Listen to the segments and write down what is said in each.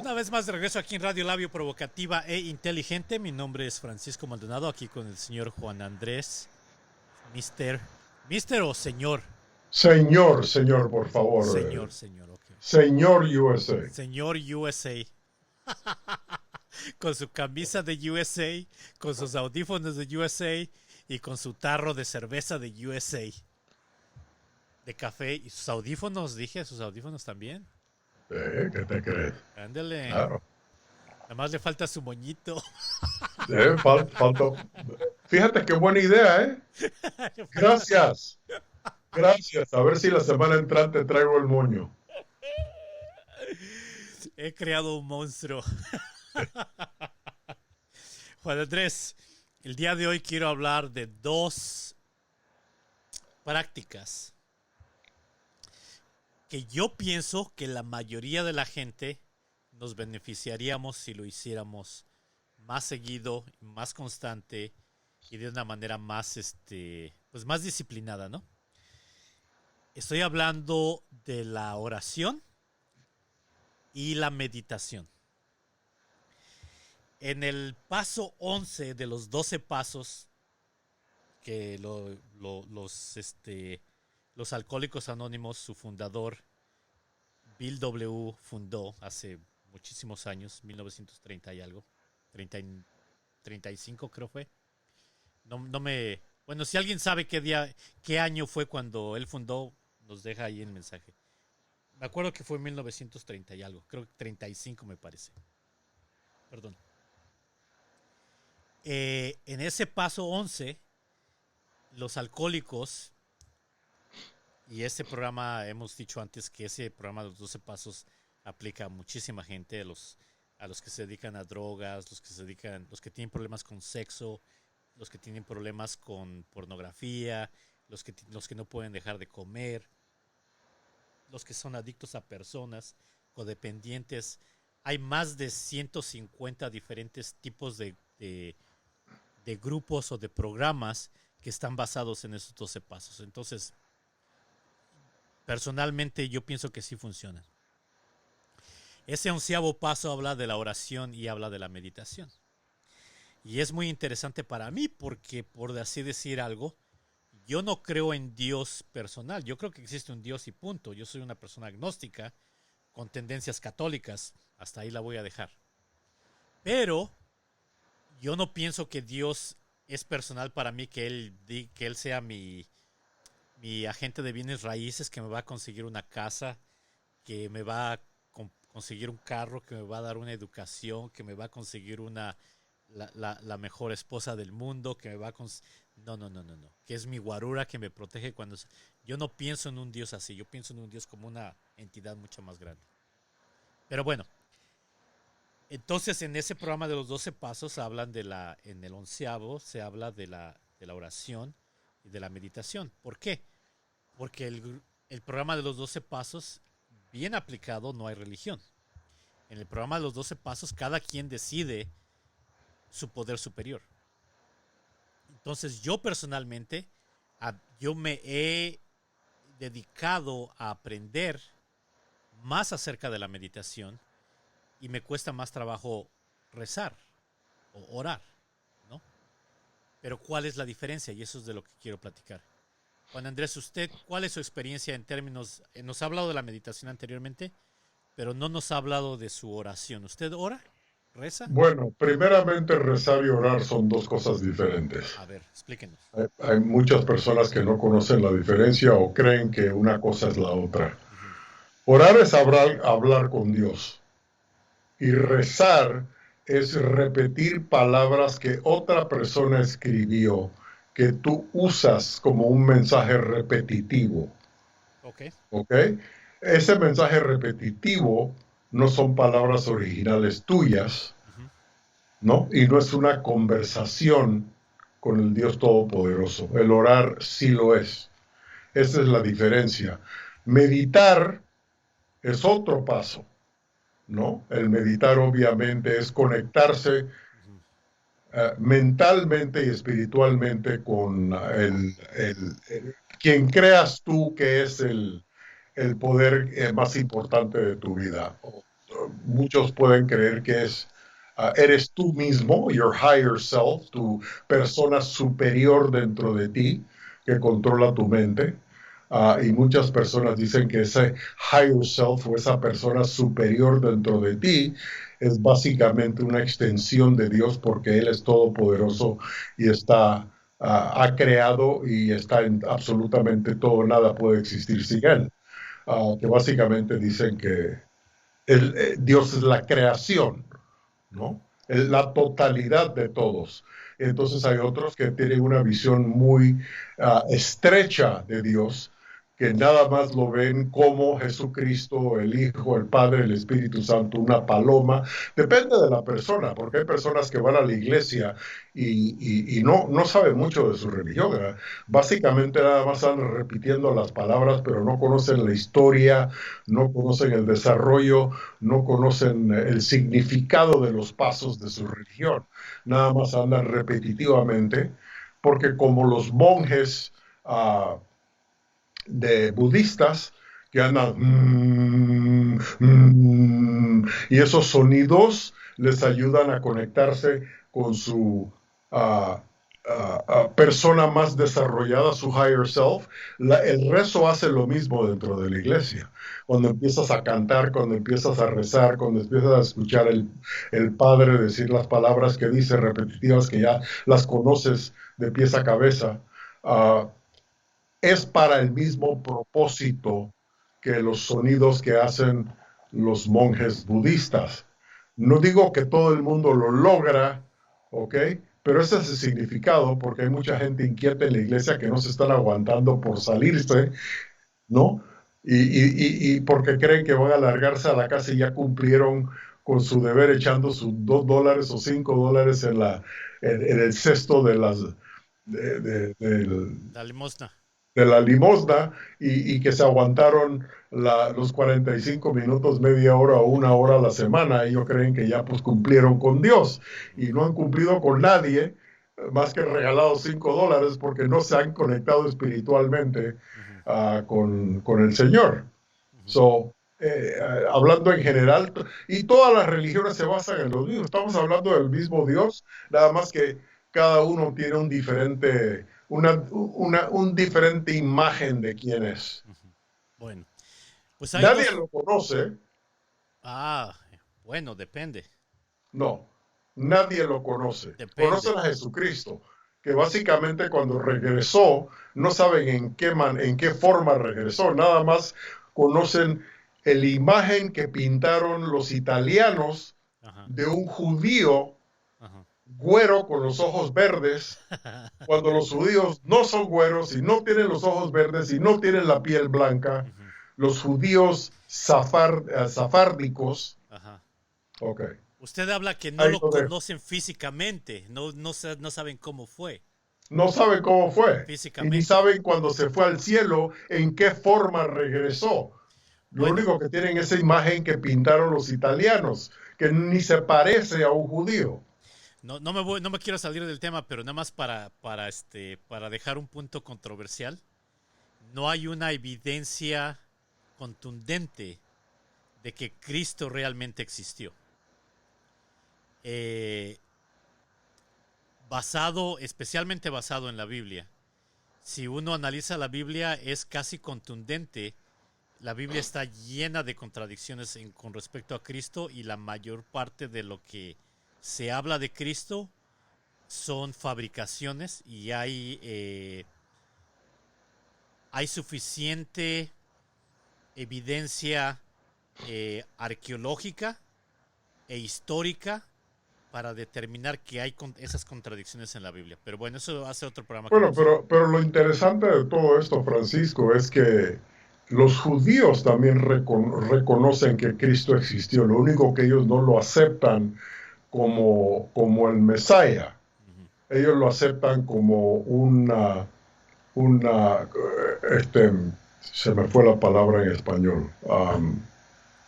Una vez más de regreso aquí en Radio Labio Provocativa e Inteligente. Mi nombre es Francisco Maldonado, aquí con el señor Juan Andrés. Mister o señor. Señor, por favor. Señor, ok. Señor USA. Señor USA. Con su camisa de USA, con sus audífonos de USA y con su tarro de cerveza de USA. De café y sus audífonos, dije, sus audífonos también. ¿Qué te crees? Ándale. Claro. Además le falta su moñito. Faltó. Fíjate qué buena idea, ¿eh? Gracias. Gracias. A ver si la semana entrante traigo el moño. He creado un monstruo. Juan Andrés, el día de hoy quiero hablar de dos prácticas que yo pienso que la mayoría de la gente nos beneficiaríamos si lo hiciéramos más seguido, más constante y de una manera más, pues más disciplinada, ¿no? Estoy hablando de la oración y la meditación. En el paso 11 de los 12 pasos que los Alcohólicos Anónimos, su fundador, Bill W., fundó hace muchísimos años, 1930 y algo, 35 creo fue. Bueno, si alguien sabe qué año fue cuando él fundó, nos deja ahí el mensaje. Me acuerdo que fue 1930 y algo, creo que 35 me parece. Perdón. En ese paso 11, los alcohólicos, y ese programa, hemos dicho antes que ese programa de los 12 pasos aplica a muchísima gente, a los que se dedican a drogas, los que tienen problemas con sexo, los que tienen problemas con pornografía, los que no pueden dejar de comer, los que son adictos a personas, codependientes. Hay más de 150 diferentes tipos de grupos o de programas que están basados en esos 12 pasos. Entonces, personalmente yo pienso que sí funcionan. Ese 11º paso habla de la oración y habla de la meditación. Y es muy interesante para mí porque, por así decir algo, yo no creo en Dios personal. Yo creo que existe un Dios y punto. Yo soy una persona agnóstica con tendencias católicas. Hasta ahí la voy a dejar. Pero yo no pienso que Dios es personal para mí, que él sea mi agente de bienes raíces, que me va a conseguir una casa, que me va a conseguir un carro, que me va a dar una educación, que me va a conseguir la mejor esposa del mundo, que me va a no, que es mi guarura, que me protege cuando... Yo no pienso en un Dios así, yo pienso en un Dios como una entidad mucho más grande. Pero bueno, entonces en ese programa de los 12 pasos hablan en el 11º se habla de la oración y de la meditación. ¿Por qué? Porque el programa de los 12 pasos, bien aplicado, no hay religión. En el programa de los 12 pasos, cada quien decide su poder superior. Entonces, yo personalmente, yo me he dedicado a aprender más acerca de la meditación y me cuesta más trabajo rezar o orar, ¿no? Pero ¿cuál es la diferencia? Y eso es de lo que quiero platicar. Juan Andrés, usted, ¿cuál es su experiencia en términos... nos ha hablado de la meditación anteriormente, pero no nos ha hablado de su oración. ¿Usted ora? ¿Reza? Bueno, primeramente rezar y orar son dos cosas diferentes. A ver, explíquenos. Hay muchas personas que no conocen la diferencia o creen que una cosa es la otra. Orar es hablar con Dios. Y rezar es repetir palabras que otra persona escribió, que tú usas como un mensaje repetitivo. ¿Ok? Ese mensaje repetitivo no son palabras originales tuyas, ¿no? Y no es una conversación con el Dios Todopoderoso. El orar sí lo es. Esa es la diferencia. Meditar es otro paso, ¿no? El meditar obviamente es conectarse mentalmente y espiritualmente con quien creas tú que es el poder más importante de tu vida, muchos pueden creer que es eres tú mismo, your higher self, tu persona superior dentro de ti que controla tu mente. Y muchas personas dicen que ese higher self o esa persona superior dentro de ti es básicamente una extensión de Dios porque Él es todopoderoso y ha creado y está en absolutamente todo, nada puede existir sin Él. Que básicamente dicen que Dios es la creación, ¿no? La totalidad de todos. Entonces hay otros que tienen una visión muy estrecha de Dios, que nada más lo ven como Jesucristo, el Hijo, el Padre, el Espíritu Santo, una paloma. Depende de la persona, porque hay personas que van a la iglesia y no saben mucho de su religión, ¿verdad? Básicamente nada más están repitiendo las palabras, pero no conocen la historia, no conocen el desarrollo, no conocen el significado de los pasos de su religión. Nada más andan repetitivamente, porque como los monjes de budistas que andan y esos sonidos les ayudan a conectarse con su persona más desarrollada, su higher self. El rezo hace lo mismo dentro de la iglesia. Cuando empiezas a cantar, cuando empiezas a rezar, cuando empiezas a escuchar el Padre decir las palabras que dice repetitivas, que ya las conoces de pies a cabeza, es para el mismo propósito que los sonidos que hacen los monjes budistas. No digo que todo el mundo lo logra, ¿ok? Pero ese es el significado, porque hay mucha gente inquieta en la iglesia que no se están aguantando por salirse, ¿no? Y porque creen que van a largarse a la casa y ya cumplieron con su deber echando sus $2 o $5 en el cesto de La limosna. de la limosna y que se aguantaron los 45 minutos, media hora o una hora a la semana. Ellos creen que ya pues cumplieron con Dios y no han cumplido con nadie más que regalado $5 porque no se han conectado espiritualmente con el Señor. So, hablando en general, y todas las religiones se basan en lo mismo. Estamos hablando del mismo Dios, nada más que cada uno tiene un diferente imagen de quién es. Bueno, pues hay Nadie dos. lo conoce, Ah, bueno, depende. no, nadie lo conoce. Depende. Conocen a Jesucristo, que básicamente cuando regresó, no saben en qué forma regresó, nada más conocen la imagen que pintaron los italianos Ajá, de un judío ajá. güero con los ojos verdes, cuando los judíos no son güeros y no tienen los ojos verdes y no tienen la piel blanca, Ujú, los judíos safárdicos, ajá. ok, Usted habla que no ahí lo lo dejo. conocen físicamente, no saben cómo fue No saben cómo fue y ni físicamente. saben cuando se fue al cielo en qué forma regresó. Lo Bueno, único que tienen es esa imagen que pintaron los italianos, que ni se parece a un judío. no me quiero salir del tema, pero nada más para dejar un punto controversial. No hay una evidencia contundente de que Cristo realmente existió. Eh, especialmente basado en la Biblia. Si uno analiza la Biblia, es casi contundente. La Biblia está llena de contradicciones con respecto a Cristo y la mayor parte de lo que se habla de Cristo son fabricaciones y hay suficiente evidencia arqueológica e histórica para determinar que hay esas contradicciones en la Biblia. Pero bueno, eso hace otro programa que Bueno, vamos a... pero lo interesante de todo esto, Francisco, es que los judíos también reconocen que Cristo existió. Lo único que ellos no lo aceptan como el Mesías. Ujú. Ellos lo aceptan como una, este, se me fue la palabra en español.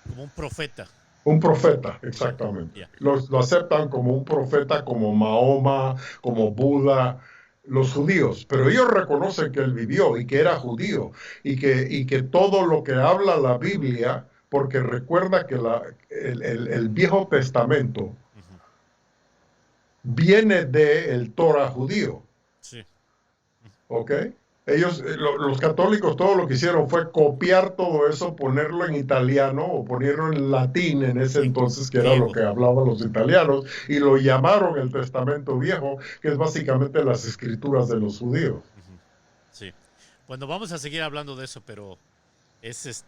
Como un profeta. Un profeta, Ya, exactamente. ya. Lo aceptan como un profeta, como Mahoma, como Buda, los judíos. Pero ellos reconocen que él vivió y que era judío y que todo lo que habla la Biblia, porque recuerda que el Viejo Testamento viene del Torah judío. Sí. ¿Ok? Ellos, los católicos, todo lo que hicieron fue copiar todo eso, ponerlo en italiano o ponerlo en latín en ese En entonces, que era lo griego. que hablaban los italianos, y lo llamaron el Testamento Viejo, que es básicamente las escrituras de los judíos. Sí. Bueno, vamos a seguir hablando de eso, pero es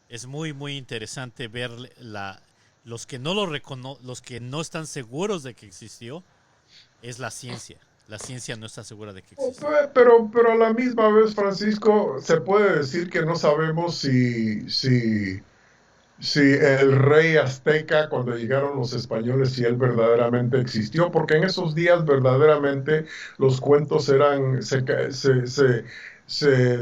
es muy muy interesante ver los que no los que no están seguros de que existió, es la ciencia. La ciencia no está segura de que existió. Pero a la misma vez, Francisco, se puede decir que no sabemos si el rey azteca, cuando llegaron los españoles, si él verdaderamente existió, porque en esos días verdaderamente los cuentos se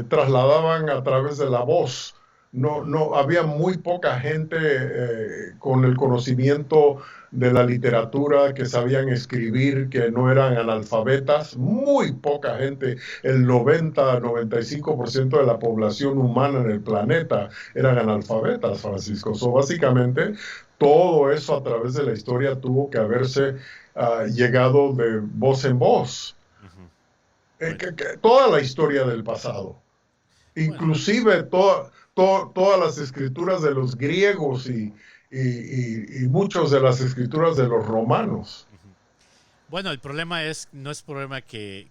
trasladaban a través de la voz. No, había muy poca gente con el conocimiento de la literatura, que sabían escribir, que no eran analfabetas, muy poca gente, el 90-95% de la población humana en el planeta eran analfabetas, Francisco. Básicamente, todo eso a través de la historia tuvo que haberse llegado de voz en voz. Bueno, Toda la historia del pasado, bueno, inclusive todas las escrituras de los griegos y muchas de las escrituras de los romanos. bueno, el problema no es problema que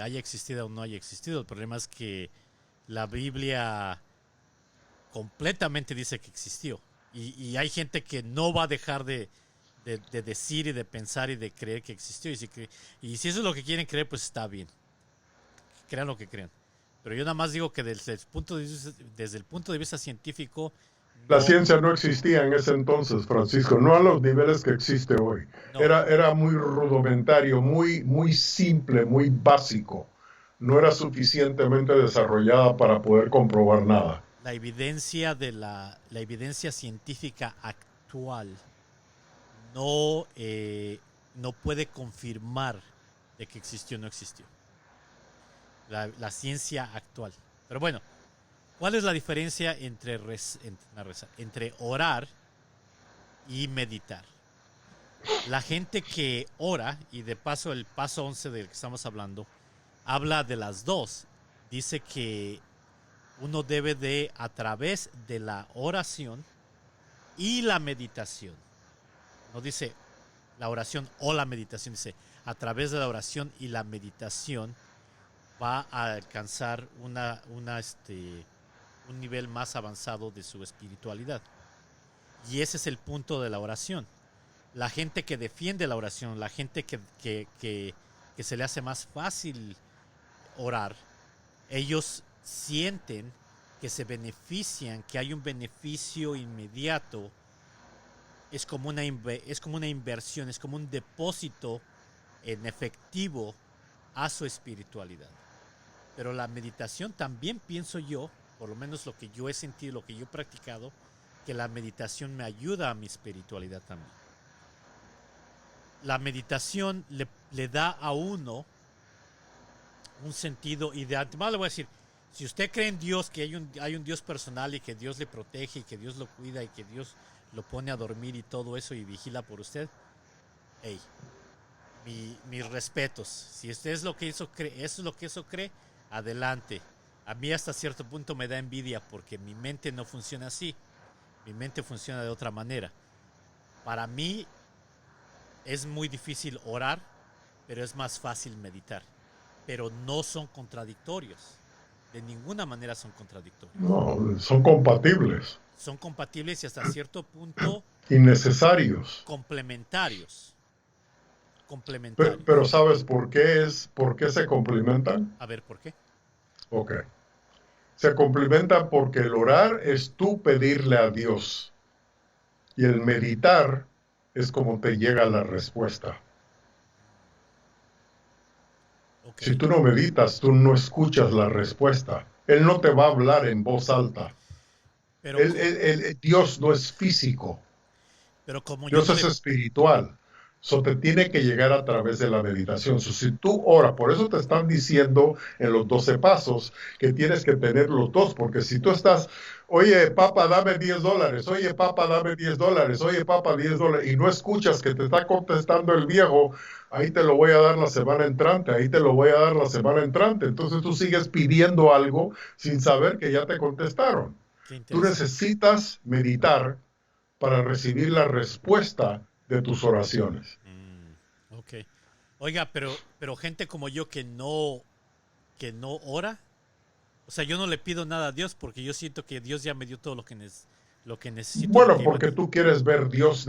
haya existido o no haya existido. El problema es que la Biblia completamente dice que existió. Y hay gente que no va a dejar de decir y de pensar y de creer que existió. Y si eso es lo que quieren creer, pues está bien. Crean lo que crean. Pero yo nada más digo que desde el punto de vista científico, La no, ciencia no existía en ese entonces, Francisco, no a los niveles que existe hoy. no, Era muy rudimentario, muy simple, muy básico. No era suficientemente desarrollada para poder comprobar nada. la evidencia la evidencia científica actual no puede confirmar de que existió o no existió. La ciencia actual. Pero bueno, ¿cuál es la diferencia entre orar y meditar? La gente que ora, y de paso el paso 11 del que estamos hablando, habla de las dos. Dice que uno debe de, a través de la oración y la meditación, no dice la oración o la meditación, dice a través de la oración y la meditación va a alcanzar un nivel más avanzado de su espiritualidad. Y ese es el punto de la oración. La gente que defiende la oración, la gente que se le hace más fácil orar, ellos sienten que se benefician, que hay un beneficio inmediato. Es como una inversión, es como un depósito en efectivo a su espiritualidad. Pero la meditación también pienso yo, por lo menos lo que yo he sentido, lo que yo he practicado, que la meditación me ayuda a mi espiritualidad también. La meditación le da a uno un sentido, y de antemano le voy a decir, si usted cree en Dios, que hay un Dios personal y que Dios le protege y que Dios lo cuida y que Dios lo pone a dormir y todo eso y vigila por usted, hey, mis respetos. Si usted es lo que eso cree, adelante. A mí hasta cierto punto me da envidia porque mi mente no funciona así. Mi mente funciona de otra manera. Para mí es muy difícil orar, pero es más fácil meditar. Pero no son contradictorios. De ninguna manera son contradictorios. No, son compatibles. Son compatibles y hasta cierto punto Innecesarios. complementarios. Pero ¿sabes por qué se complementan? A ver, ¿por qué? Ok. Se complementan porque el orar es tú pedirle a Dios y el meditar es como te llega la respuesta. Okay. Si tú no meditas, tú no escuchas la respuesta. Él no te va a hablar en voz alta. Pero, Dios no es físico. pero como yo Dios no es le... espiritual. Eso te tiene que llegar a través de la meditación. Si tú oras, por eso te están diciendo en los 12 pasos que tienes que tener los dos, porque si tú estás, oye, papá, dame $10, oye, papá, dame $10, oye, papá, $10, y no escuchas que te está contestando el viejo, ahí te lo voy a dar la semana entrante, ahí te lo voy a dar la semana entrante. Entonces tú sigues pidiendo algo sin saber que ya te contestaron. Qué Tú interesante. necesitas meditar para recibir la respuesta de tus oraciones. Ok. Oiga, pero gente como yo que no ora, o sea, yo no le pido nada a Dios porque yo siento que Dios ya me dio todo lo que necesito, lo Bueno, que iba a porque tú quieres ver Dios,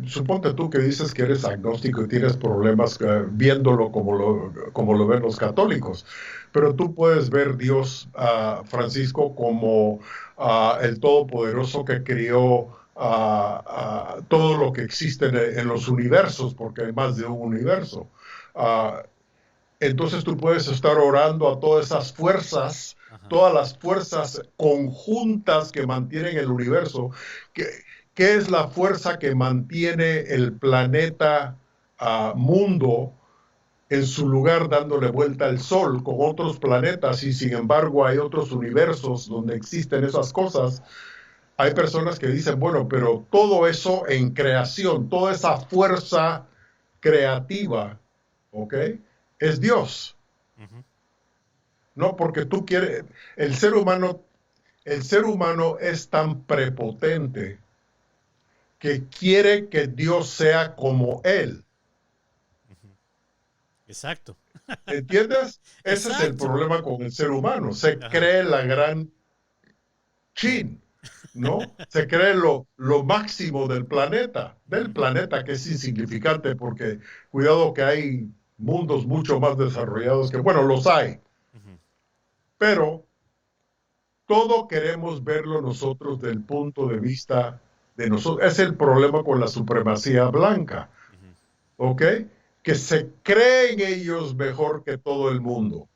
suponte tú que dices que eres agnóstico y tienes problemas viéndolo como lo ven los católicos, pero tú puedes ver Dios, Francisco, como el Todopoderoso que crió todo lo que existe en los universos, porque hay más de un universo. Ah, entonces tú puedes estar orando a Ajá. todas las fuerzas conjuntas que mantienen el universo. ¿Qué, qué es la fuerza que mantiene el planeta mundo en su lugar dándole vuelta al Sol con otros planetas y sin embargo hay otros universos donde existen esas cosas? Hay personas que dicen, bueno, pero todo eso en creación, toda esa fuerza creativa, ¿ok? Es Dios. Ujú. No, porque tú quieres, el ser humano, el ser humano es tan prepotente que quiere que Dios sea como él. Exacto. ¿Entiendes? Ese es el Exacto. problema con el ser humano. Se Ajá. cree la gran chin, ¿no? Se cree lo máximo del Ujú, planeta que es insignificante porque cuidado que hay mundos mucho más desarrollados que, bueno, los hay, ujú, pero todo queremos verlo nosotros del punto de vista de nosotros. Es el problema con la supremacía blanca, ujú. ¿ok? Que se creen ellos mejor que todo el mundo.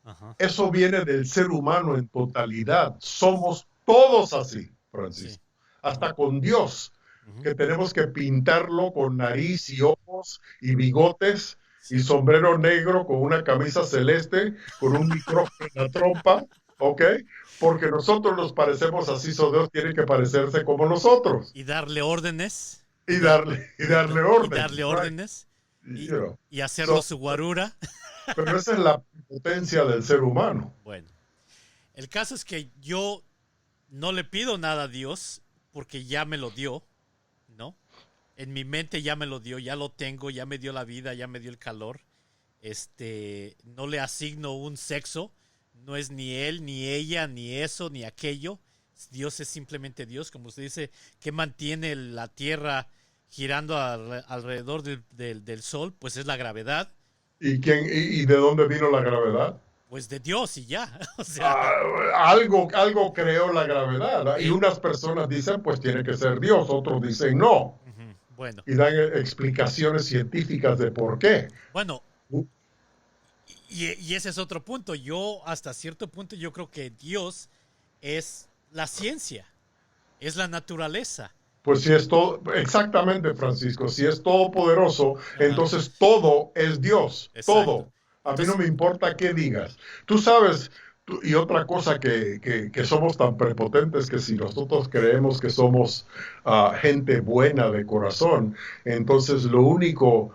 Ajá. Eso viene del ser humano en totalidad. Somos todos así, Sí. Francisco. Ujú, Hasta con Dios, ujú. que tenemos que pintarlo con nariz y ojos y bigotes y Sí. sombrero negro con una camisa celeste, con un micrófono en la trompa, ¿ok? Porque nosotros nos parecemos así, so Dios tiene que parecerse como nosotros Y darle órdenes. y darle Y darle órdenes, right? órdenes. You know. Y hacerlo So, su guarura. pero esa es la potencia del ser humano. Bueno. El caso es que yo no le pido nada a Dios porque ya me lo dio, ¿no? En mi mente ya me lo dio, ya lo tengo, ya me dio la vida, ya me dio el calor. No le asigno un sexo, no es ni él, ni ella, ni eso, ni aquello. Dios es simplemente Dios, como usted dice, que mantiene la Tierra girando alrededor del Sol, pues es la gravedad, ¿Y de dónde vino la gravedad? pues de Dios y ya. O sea, Ah, algo creó la gravedad, ¿no? Y él, unas personas dicen, pues tiene que ser Dios, otros dicen no, ujú, bueno, y dan explicaciones científicas de por qué. bueno, y ese es otro punto. Yo, hasta cierto punto, yo creo que Dios es la ciencia, es la naturaleza. Pues si es todo, exactamente, Francisco, si es todopoderoso, Ajá, entonces todo es Dios, exacto. todo. A mí no Entonces, me importa qué digas. Tú sabes, y otra cosa que somos tan prepotentes que si nosotros creemos que somos gente buena de corazón, entonces lo único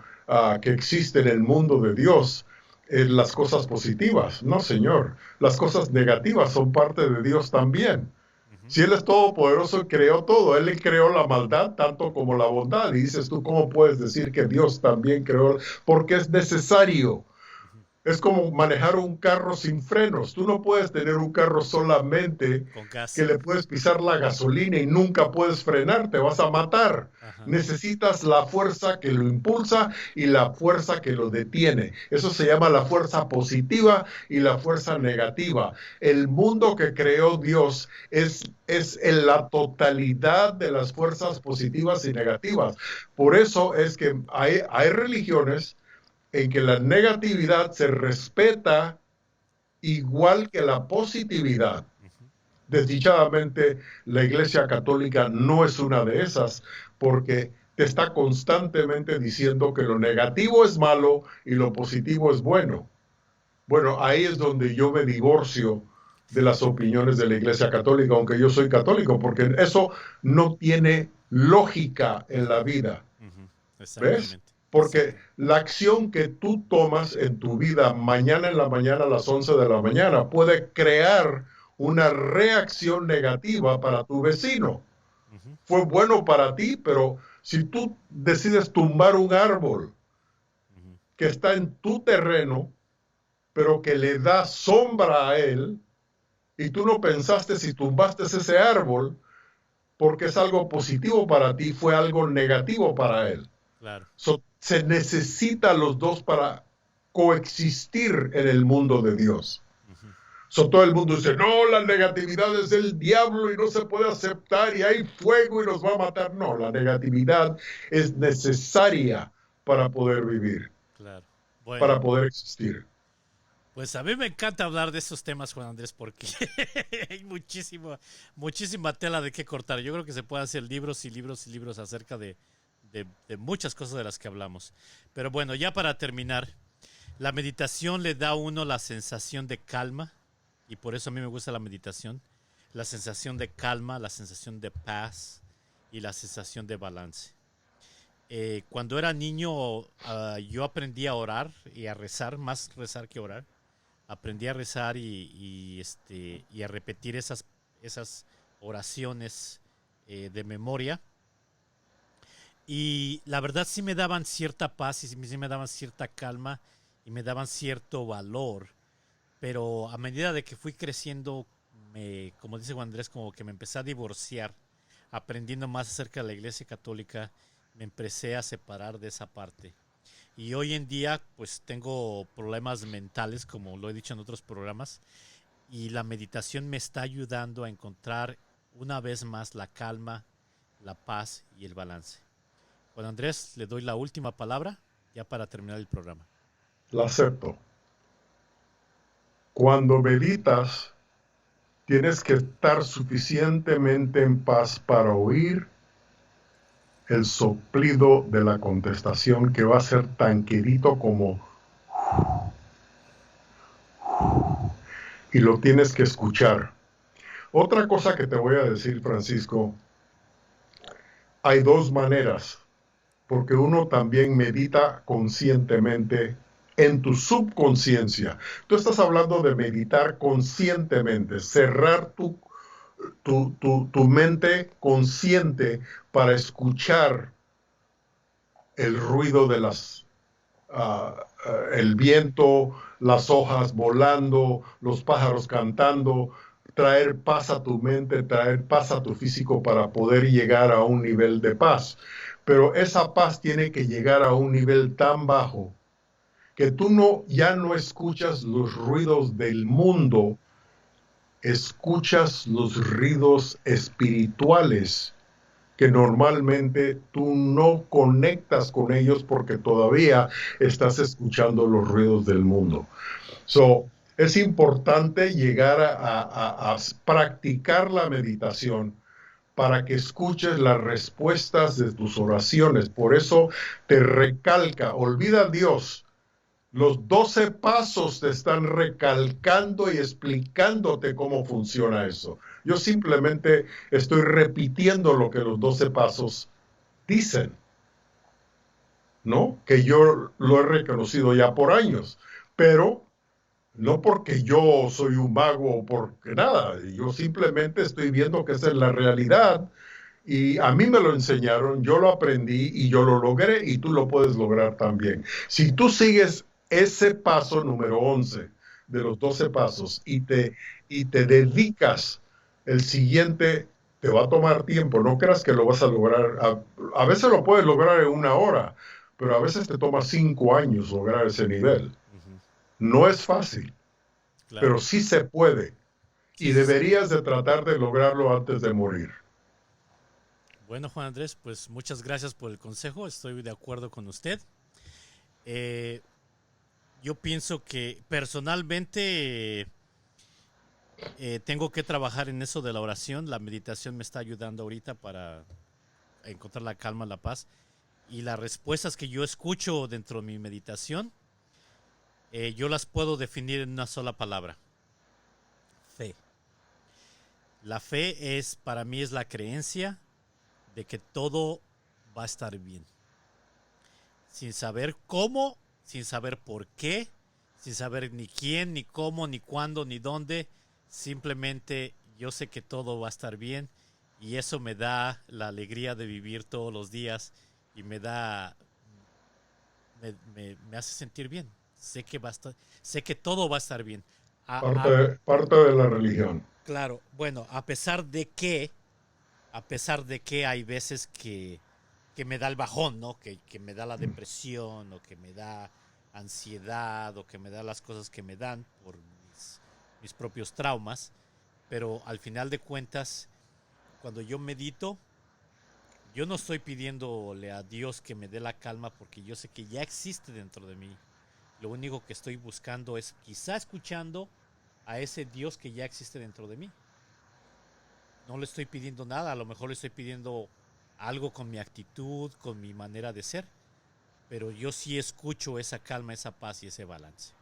que existe en el mundo de Dios es las cosas positivas. No, señor, las cosas negativas son parte de Dios también. ujú, Si Él es todopoderoso y creó todo, Él creó la maldad tanto como la bondad. Y dices tú, ¿cómo puedes decir que Dios también creó? Porque es necesario. ujú, Es como manejar un carro sin frenos. Tú no puedes tener un carro solamente con que gas. le puedes pisar la gasolina y nunca puedes frenar, te vas a matar. Ajá, Necesitas la fuerza que lo impulsa y la fuerza que lo detiene. Eso se llama la fuerza positiva y la fuerza negativa. El mundo que creó Dios es en la totalidad de las fuerzas positivas y negativas. Por eso es que hay religiones en que la negatividad se respeta igual que la positividad. ujú, Desdichadamente, la Iglesia Católica no es una de esas, porque te está constantemente diciendo que lo negativo es malo y lo positivo es bueno. Bueno, ahí es donde yo me divorcio de las opiniones de la Iglesia Católica, aunque yo soy católico, porque eso no tiene lógica en la vida. ¿Ves? Exactamente. Porque la acción que tú tomas en tu vida mañana en la mañana a las 11 de la mañana puede crear una reacción negativa para tu vecino. Fue bueno para ti, pero si tú decides tumbar un árbol que está en tu terreno, pero que le da sombra a él, y tú no pensaste si tumbaste ese árbol porque es algo positivo para ti, fue algo negativo para él. Claro. Se necesita los dos para coexistir en el mundo de Dios. Todo el mundo dice, no, la negatividad es del diablo y no se puede aceptar y hay fuego y nos va a matar. No, la negatividad es necesaria para poder vivir, Claro. Bueno, para poder existir. pues a mí me encanta hablar de estos temas, Juan Andrés, porque hay muchísima tela de qué cortar. Yo creo que se pueden hacer libros y libros y libros acerca de muchas cosas de las que hablamos. Pero bueno, ya para terminar, la meditación le da a uno la sensación de calma, y por eso a mí me gusta la meditación, la sensación de calma, la sensación de paz y la sensación de balance. Cuando era niño, yo aprendí a orar y a rezar, más rezar que orar. Aprendí a rezar y a repetir esas oraciones de memoria. Y la verdad sí me daban cierta paz y sí me daban cierta calma y me daban cierto valor. Pero a medida de que fui creciendo, como dice Juan Andrés, como que me empecé a divorciar, aprendiendo más acerca de la Iglesia Católica, me empecé a separar de esa parte. Y hoy en día pues tengo problemas mentales, como lo he dicho en otros programas, y la meditación me está ayudando a encontrar una vez más la calma, la paz y el balance. Juan Andrés, le doy la última palabra ya para terminar el programa. La acepto. Cuando meditas, tienes que estar suficientemente en paz para oír el soplido de la contestación, que va a ser tan querido como, y lo tienes que escuchar. Otra cosa que te voy a decir, Francisco, hay dos maneras, porque uno también medita conscientemente en tu subconsciencia. Tú estás hablando de meditar conscientemente, cerrar tu mente consciente para escuchar el ruido de el viento, las hojas volando, los pájaros cantando, traer paz a tu mente, traer paz a tu físico para poder llegar a un nivel de paz. Pero esa paz tiene que llegar a un nivel tan bajo que tú ya no escuchas los ruidos del mundo, escuchas los ruidos espirituales que normalmente tú no conectas con ellos porque todavía estás escuchando los ruidos del mundo. Es importante llegar a practicar la meditación para que escuches las respuestas de tus oraciones. Por eso te recalca, olvida a Dios. Los 12 pasos te están recalcando y explicándote cómo funciona eso. Yo simplemente estoy repitiendo lo que los 12 pasos dicen, ¿no? Que yo lo he reconocido ya por años, pero no porque yo soy un mago o porque nada. Yo simplemente estoy viendo que esa es la realidad y a mí me lo enseñaron, yo lo aprendí y yo lo logré y tú lo puedes lograr también. Si tú sigues ese paso número 11 de los 12 pasos y te dedicas, el siguiente te va a tomar tiempo, no creas que lo vas a lograr, a veces lo puedes lograr en una hora, pero a veces te toma 5 años lograr ese nivel. No es fácil, Claro. pero sí se puede y deberías de tratar de lograrlo antes de morir. Bueno, Juan Andrés, pues muchas gracias por el consejo, estoy de acuerdo con usted. Yo pienso que personalmente tengo que trabajar en eso de la oración. La meditación me está ayudando ahorita para encontrar la calma, la paz. y las respuestas que yo escucho dentro de mi meditación, yo las puedo definir en una sola palabra: fe. La fe para mí es la creencia de que todo va a estar bien. Sin saber cómo, sin saber por qué, sin saber ni quién, ni cómo, ni cuándo, ni dónde. Simplemente yo sé que todo va a estar bien y eso me da la alegría de vivir todos los días y me hace sentir bien. Sé que sé que todo va a estar bien. Parte de la religión. Claro, bueno, a pesar de que hay veces que me da el bajón, ¿no? Que me da la depresión o que me da ansiedad o que me da las cosas que me dan por mis propios traumas. Pero al final de cuentas, cuando yo medito, yo no estoy pidiéndole a Dios que me dé la calma porque yo sé que ya existe dentro de mí. Lo único que estoy buscando es quizá escuchando a ese Dios que ya existe dentro de mí. No le estoy pidiendo nada, a lo mejor le estoy pidiendo algo con mi actitud, con mi manera de ser, pero yo sí escucho esa calma, esa paz y ese balance.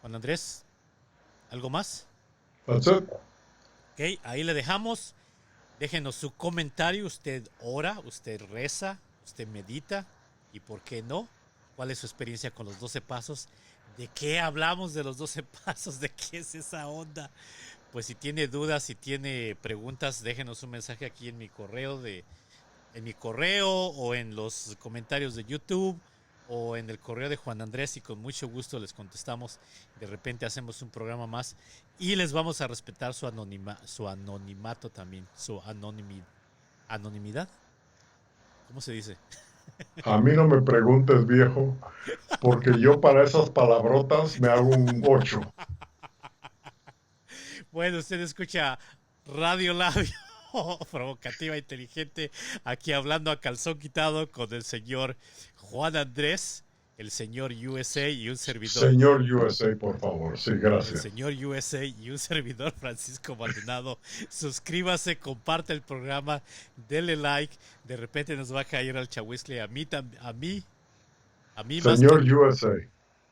Juan Andrés, ¿algo más? That's it. Ok, ahí le dejamos. Déjenos su comentario. Usted ora, usted reza, usted medita y por qué no. ¿Cuál es su experiencia con los 12 pasos? ¿De qué hablamos de los 12 pasos? ¿De qué es esa onda? Pues si tiene dudas, si tiene preguntas, déjenos un mensaje aquí en mi correo o en los comentarios de YouTube o en el correo de Juan Andrés y con mucho gusto les contestamos. De repente hacemos un programa más y les vamos a respetar su anonimato también, su anonimidad. ¿Cómo se dice? A mí no me preguntes, viejo, porque yo para esas palabrotas me hago un 8. Bueno, usted escucha Radio Labio, provocativa, inteligente, aquí hablando a calzón quitado con el señor Juan Andrés, el señor USA y un servidor. Señor USA, por favor. Sí, gracias. El señor USA y un servidor Francisco Maldonado. Suscríbase, comparte el programa, denle like. De repente nos va a caer al chahuizcle. A mí Señor USA.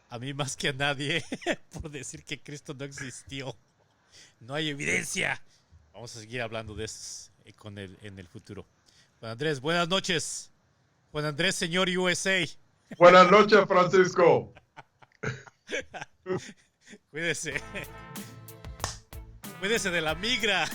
A mí más que a nadie por decir que Cristo no existió. No hay evidencia. Vamos a seguir hablando de eso en el futuro. Juan Andrés, buenas noches. Juan Andrés, señor USA. Buenas noches, Francisco. Cuídese. Cuídese de la migra.